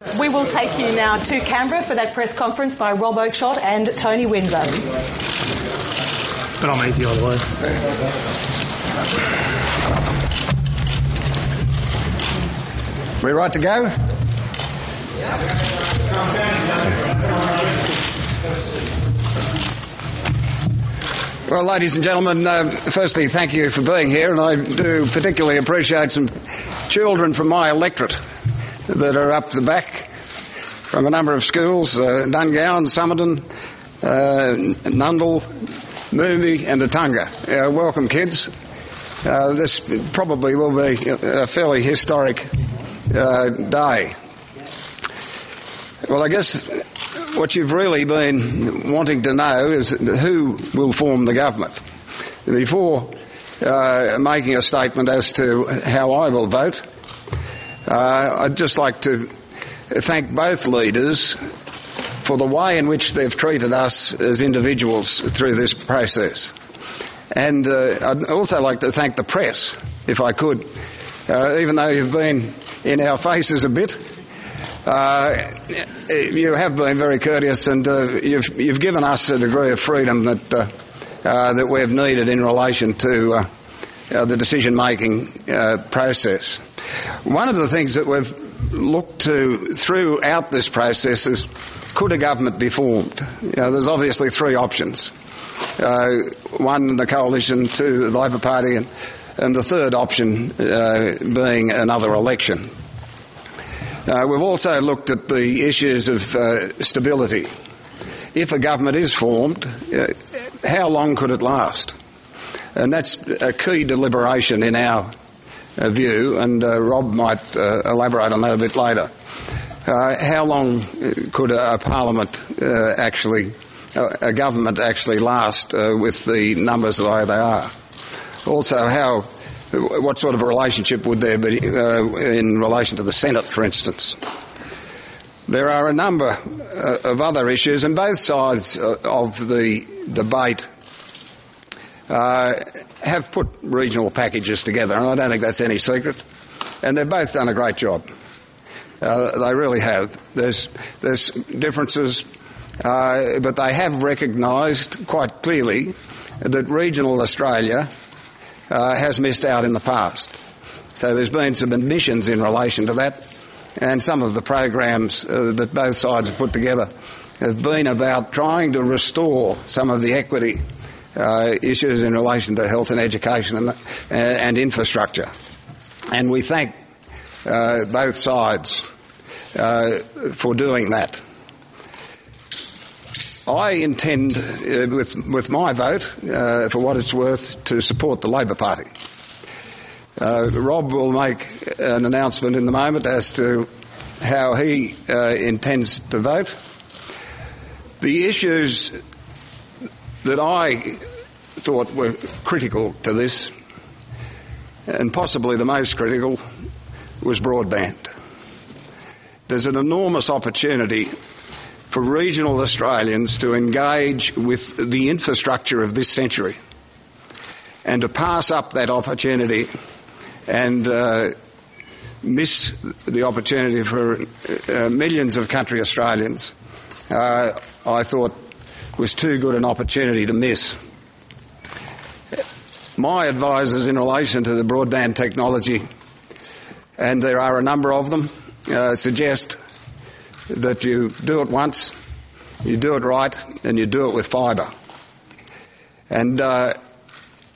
We will take you now to Canberra for that press conference by Rob Oakeshott and Tony Windsor. But I'm easy all the way. We right to go? Well, ladies and gentlemen, firstly, thank you for being here, and I do particularly appreciate some children from my electorate that are up the back from a number of schools, Dungowan, Somerton, Nundle, Moombi and Atunga. Welcome, kids. This probably will be a fairly historic day. Well, I guess what you've really been wanting to know is who will form the government. Before making a statement as to how I will vote, I'd just like to thank both leaders for the way in which they've treated us as individuals through this process. And I'd also like to thank the press, if I could. Even though you've been in our faces a bit, you have been very courteous, and you've given us a degree of freedom that we've needed in relation to the decision-making process. One of the things that we've looked to throughout this process is, could a government be formed? There's obviously three options. One, the coalition, two, the Labor Party, and the third option being another election. We've also looked at the issues of stability. If a government is formed, how long could it last? And that's a key deliberation in our view, and Rob might elaborate on that a bit later. How long could a government actually last with the numbers the way they are? Also, what sort of a relationship would there be in relation to the Senate, for instance? There are a number of other issues, and both sides of the debate have put regional packages together, and I don't think that's any secret. And they've both done a great job. They really have. There's differences, but they have recognised quite clearly that regional Australia has missed out in the past. So there's been some admissions in relation to that, and some of the programs that both sides have put together have been about trying to restore some of the equity issues in relation to health and education and infrastructure. And we thank both sides for doing that. I intend, with my vote, for what it's worth, to support the Labor Party. Rob will make an announcement in the moment as to how he intends to vote. The issues that I thought were critical to this, and possibly the most critical, was broadband. There's an enormous opportunity for regional Australians to engage with the infrastructure of this century, and to pass up that opportunity and miss the opportunity for millions of country Australians, I thought was too good an opportunity to miss. My advisers in relation to the broadband technology, and there are a number of them, suggest that you do it once, you do it right, and you do it with fibre. And that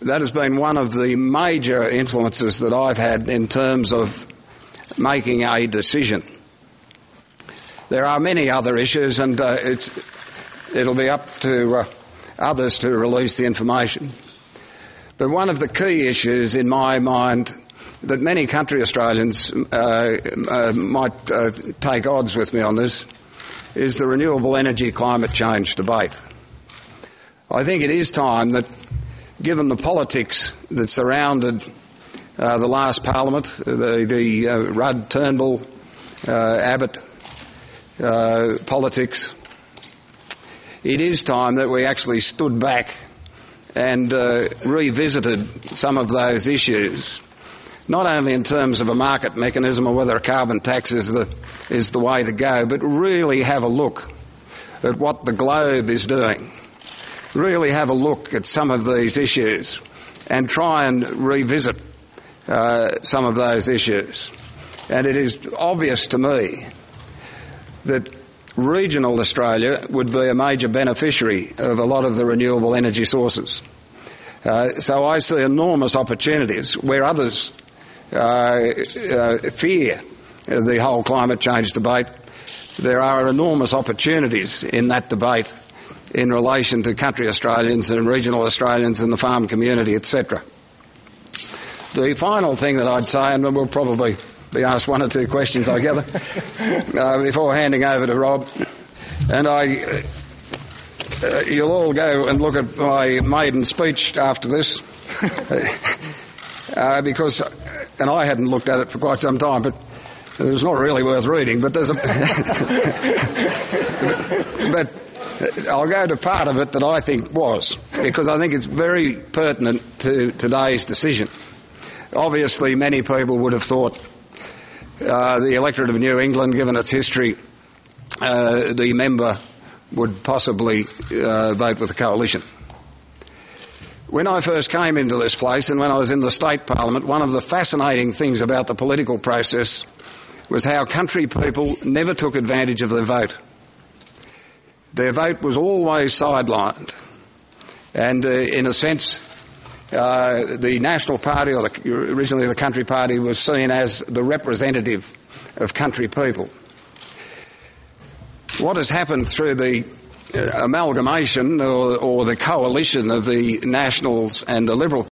has been one of the major influences that I've had in terms of making a decision. There are many other issues, and it'll be up to others to release the information. But one of the key issues in my mind that many country Australians might take odds with me on this is the renewable energy climate change debate. I think it is time that, given the politics that surrounded the last Parliament, the Rudd, Turnbull, Abbott politics, it is time that we actually stood back and revisited some of those issues, not only in terms of a market mechanism or whether a carbon tax is the way to go, but really have a look at what the globe is doing. Really have a look at some of these issues and try and revisit some of those issues. And it is obvious to me that regional Australia would be a major beneficiary of a lot of the renewable energy sources. So I see enormous opportunities where others fear the whole climate change debate. There are enormous opportunities in that debate in relation to country Australians and regional Australians and the farm community, etc. The final thing that I'd say, and we'll probably be asked one or two questions, I gather, before handing over to Rob, and you'll all go and look at my maiden speech after this, because, and I hadn't looked at it for quite some time, but it was not really worth reading, but there's a... but I'll go to part of it that I think was, because I think it's very pertinent to today's decision. Obviously, many people would have thought the electorate of New England, given its history, the member would possibly vote with the coalition. When I first came into this place and when I was in the state parliament, one of the fascinating things about the political process was how country people never took advantage of their vote. Their vote was always sidelined. And in a sense, the National Party, or originally the Country Party, was seen as the representative of country people. What has happened through the amalgamation or the coalition of the Nationals and the Liberal